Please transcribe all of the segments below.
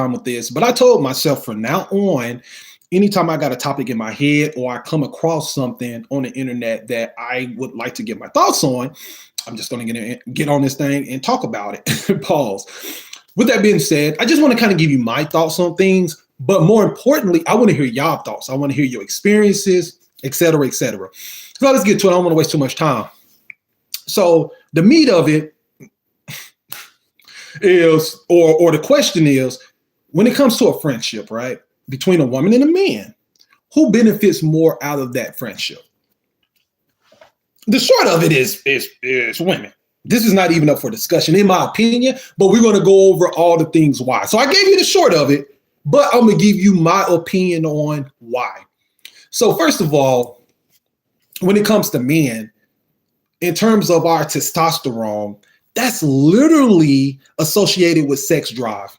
time with this, but I told myself from now on, anytime I got a topic in my head or I come across something on the internet that I would like to get my thoughts on, I'm just going to get on this thing and talk about it. Pause. With that being said, I just want to kind of give you my thoughts on things, but more importantly, I want to hear y'all thoughts. I want to hear your experiences, et cetera, et cetera. So let's get to it. I don't want to waste too much time. So the meat of it is, or the question is, when it comes to a friendship, right, between a woman and a man, who benefits more out of that friendship? The short of it is women. This is not even up for discussion, in my opinion, but we're going to go over all the things why. So I gave you the short of it, but I'm going to give you my opinion on why. So first of all, when it comes to men, in terms of our testosterone, that's literally associated with sex drive.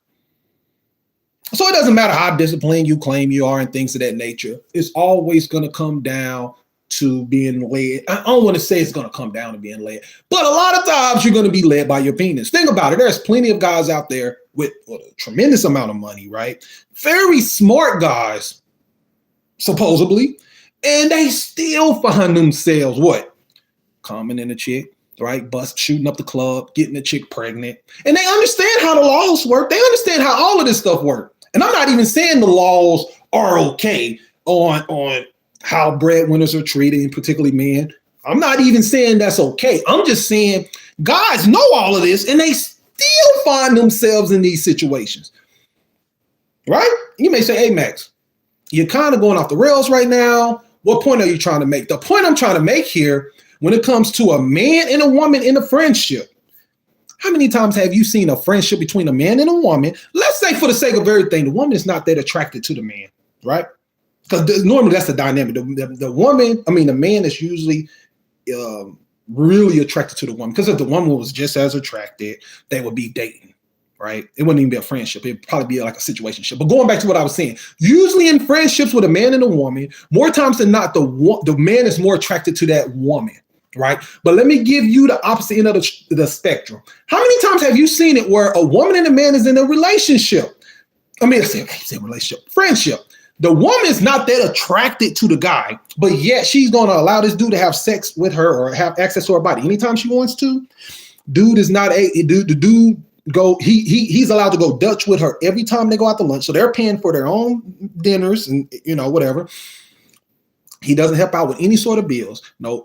So it doesn't matter how disciplined you claim you are and things of that nature. It's always going to come down to being led. I don't want to say it's going to come down to being led, but a lot of times you're going to be led by your penis. Think about it. There's plenty of guys out there with a tremendous amount of money, right? Very smart guys, supposedly, and they still find themselves what? Coming in a chick, right? Shooting up the club, getting a chick pregnant. And they understand how the laws work. They understand how all of this stuff works. And I'm not even saying the laws are okay on how breadwinners are treated, and particularly men. I'm not even saying that's okay. I'm just saying guys know all of this and they still find themselves in these situations, right? You may say, hey, Max, you're kind of going off the rails right now. What point are you trying to make? The point I'm trying to make here, when it comes to a man and a woman in a friendship, how many times have you seen a friendship between a man and a woman? Let's say for the sake of everything, the woman is not that attracted to the man, right? Because normally that's the dynamic. The man is usually really attracted to the woman. Because if the woman was just as attracted, they would be dating, right? It wouldn't even be a friendship. It'd probably be like a situationship. But going back to what I was saying, usually in friendships with a man and a woman, more times than not, the man is more attracted to that woman, right? But let me give you the opposite end of the spectrum. How many times have you seen it where a woman and a man is in a relationship? Friendship. The woman's not that attracted to the guy, but yet she's going to allow this dude to have sex with her or have access to her body anytime she wants to. He's allowed to go Dutch with her every time they go out to lunch. So they're paying for their own dinners and whatever. He doesn't help out with any sort of bills. No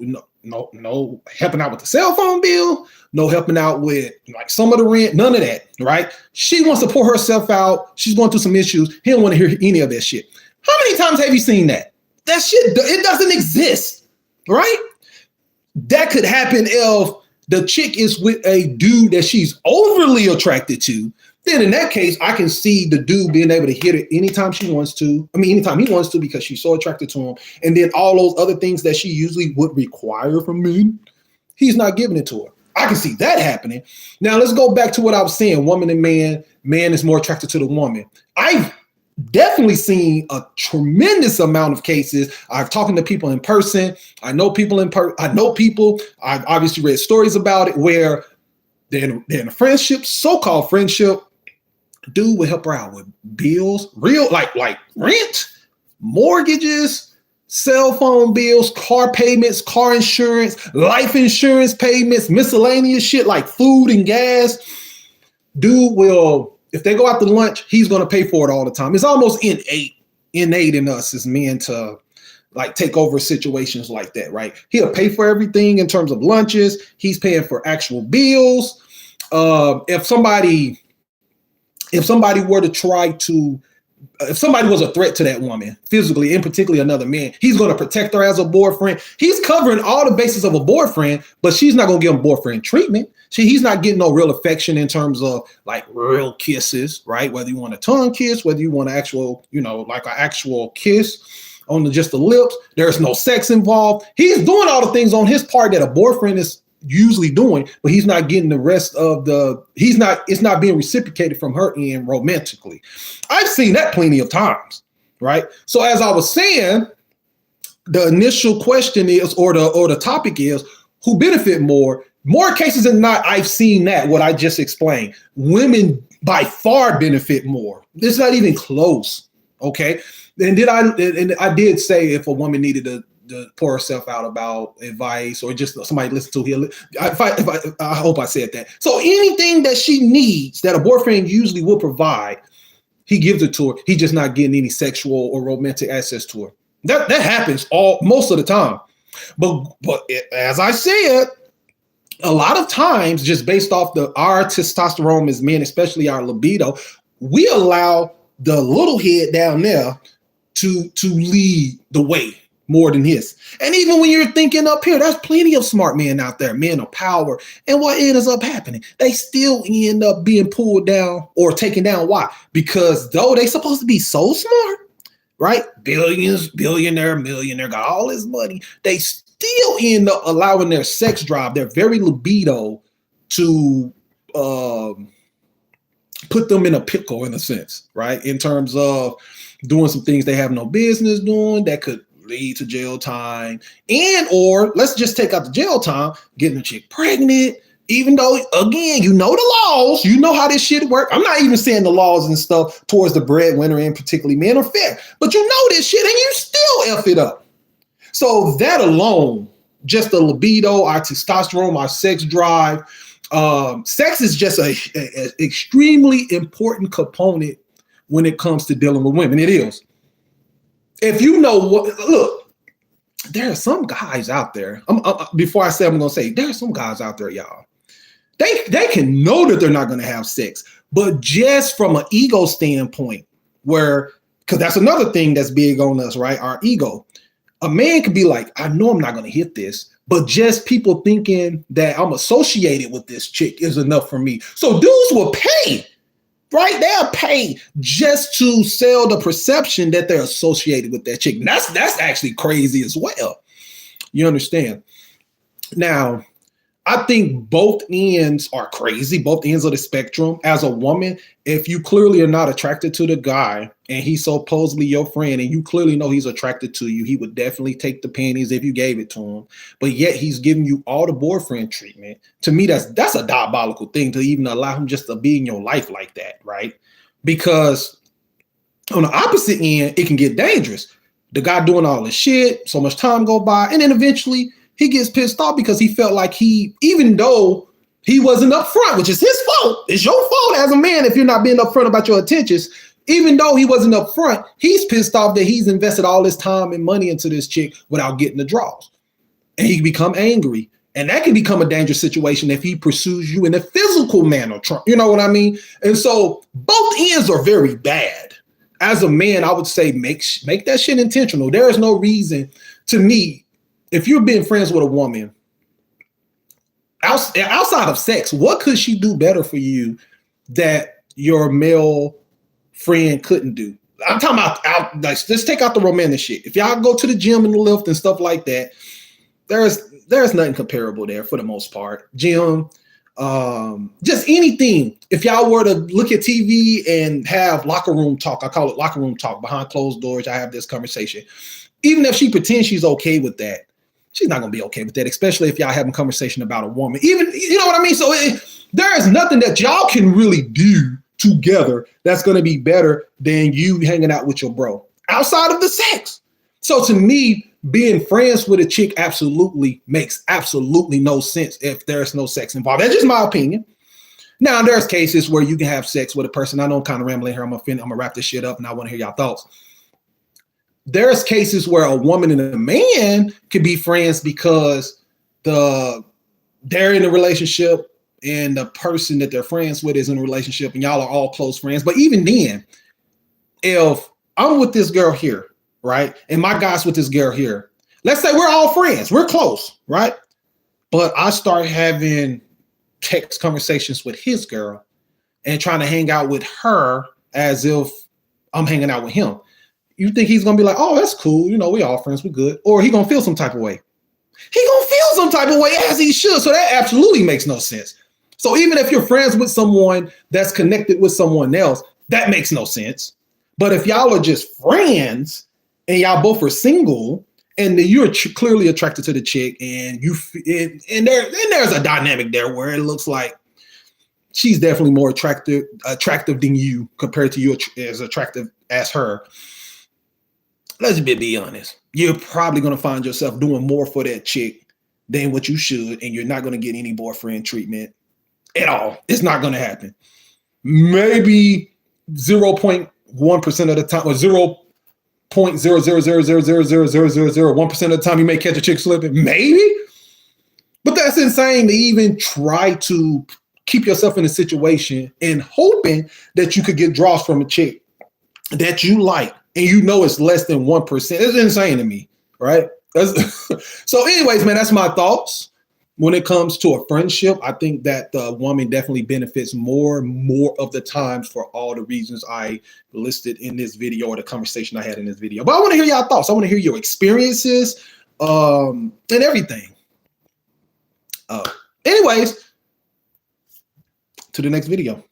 helping out with the cell phone bill. No helping out with like some of the rent. None of that, right? She wants to pour herself out. She's going through some issues. He don't want to hear any of that shit. How many times have you seen that? That shit, it doesn't exist, right? That could happen if the chick is with a dude that she's overly attracted to. Then in that case, I can see the dude being able to hit her anytime she wants to. Anytime he wants to, because she's so attracted to him. And then all those other things that she usually would require from men, he's not giving it to her. I can see that happening. Now let's go back to what I was saying. Woman and man is more attracted to the woman. I've definitely seen a tremendous amount of cases. I've talked to people in person. I know people I've obviously read stories about it where they're in a friendship, so-called friendship. Dude will help her out with bills, real like rent, mortgages, cell phone bills, car payments, car insurance, life insurance payments, miscellaneous shit like food and gas. Dude will, if they go out to lunch, he's going to pay for it all the time. It's almost innate in us as men to like take over situations like that, right? He'll pay for everything in terms of lunches. He's paying for actual bills. If somebody were to try to, if somebody was a threat to that woman physically, and particularly another man, he's going to protect her as a boyfriend. He's covering all the bases of a boyfriend, but she's not going to give him boyfriend treatment. He's not getting no real affection in terms of like real kisses, right? Whether you want a tongue kiss, whether you want an actual, like an actual kiss on just the lips, there's no sex involved. He's doing all the things on his part that a boyfriend is usually doing, but he's not getting the rest of it's not being reciprocated from her end romantically. I've seen that plenty of times, right? So as I was saying, the initial question is, or the topic is, who benefit more? More cases than not, I've seen that, what I just explained. Women by far benefit more. It's not even close. Okay. And I did say if a woman needed to pour herself out about advice or just somebody listen to her. I hope I said that. So anything that she needs that a boyfriend usually will provide, he gives it to her. He's just not getting any sexual or romantic access to her. That happens most of the time. But as I said, a lot of times, just based off our testosterone as men, especially our libido, we allow the little head down there to lead the way more than his. And even when you're thinking up here, there's plenty of smart men out there, men of power. And what ends up happening? They still end up being pulled down or taken down. Why? Because though they supposed to be so smart, right? Billionaire, millionaire, got all this money. They still end up allowing their sex drive, their very libido, to put them in a pickle in a sense, right? In terms of doing some things they have no business doing that could lead to jail time, or let's just take out the jail time, getting a chick pregnant, even though, again, you know the laws, you know how this shit work. I'm not even saying the laws and stuff towards the breadwinner and particularly men are fair, but you know this shit and you still F it up. So that alone, just the libido, our testosterone, our sex drive, sex is just an extremely important component when it comes to dealing with women. It is. If you know what, look, there are some guys out there. Before I say I'm going to say, there are some guys out there, y'all. They can know that they're not going to have sex, but just from an ego standpoint, because that's another thing that's big on us, right? Our ego. A man could be like, I know I'm not going to hit this, but just people thinking that I'm associated with this chick is enough for me. So dudes will pay. Right? They'll pay just to sell the perception that they're associated with that chick. And that's actually crazy as well. You understand? Now, I think both ends are crazy, both ends of the spectrum. As a woman, if you clearly are not attracted to the guy and he's supposedly your friend and you clearly know he's attracted to you, he would definitely take the panties if you gave it to him. But yet he's giving you all the boyfriend treatment. To me, that's a diabolical thing to even allow him just to be in your life like that, right? Because on the opposite end, it can get dangerous. The guy doing all this shit, so much time go by, and then eventually he gets pissed off because he felt like even though he wasn't upfront, which is his fault, it's your fault as a man if you're not being upfront about your intentions. Even though he wasn't upfront, he's pissed off that he's invested all this time and money into this chick without getting the draws. And he can become angry. And that can become a dangerous situation if he pursues you in a physical manner. You know what I mean? And so both ends are very bad. As a man, I would say make that shit intentional. There is no reason, to me, if you're being friends with a woman, outside of sex, what could she do better for you that your male friend couldn't do? I'm talking about let's take out the romantic shit. If y'all go to the gym and the lift and stuff like that, there's nothing comparable there for the most part. Gym, just anything. If y'all were to look at TV and have locker room talk, I call it locker room talk, behind closed doors, I have this conversation. Even if she pretends she's okay with that, she's not going to be okay with that, especially if y'all having a conversation about a woman. Even, you know what I mean? So there is nothing that y'all can really do together that's going to be better than you hanging out with your bro outside of the sex. So to me, being friends with a chick absolutely makes absolutely no sense if there's no sex involved. That's just my opinion. Now, there's cases where you can have sex with a person. I know I'm kind of rambling here. I'm going to wrap this shit up and I want to hear y'all thoughts. There's cases where a woman and a man could be friends because they're in a relationship and the person that they're friends with is in a relationship and y'all are all close friends. But even then, if I'm with this girl here, right, and my guy's with this girl here, let's say we're all friends, we're close, right? But I start having text conversations with his girl and trying to hang out with her as if I'm hanging out with him. You think he's going to be like, oh, that's cool. You know, we all friends. We good. Or he going to feel some type of way. He going to feel some type of way as he should. So that absolutely makes no sense. So even if you're friends with someone that's connected with someone else, that makes no sense. But if y'all are just friends and y'all both are single and you're clearly attracted to the chick and there's a dynamic there where it looks like she's definitely more attractive than you compared to you as attractive as her. Let's be honest. You're probably going to find yourself doing more for that chick than what you should, and you're not going to get any boyfriend treatment at all. It's not going to happen. Maybe 0.1% of the time, or 0.000000001% of the time you may catch a chick slipping. Maybe. But that's insane to even try to keep yourself in a situation and hoping that you could get draws from a chick that you like, and you know it's less than 1%. It's insane to me, right? So anyways, man, that's my thoughts. When it comes to a friendship, I think that the woman definitely benefits more of the times for all the reasons I listed in this video, or the conversation I had in this video. But I want to hear y'all thoughts. I want to hear your experiences and everything. Anyways, to the next video.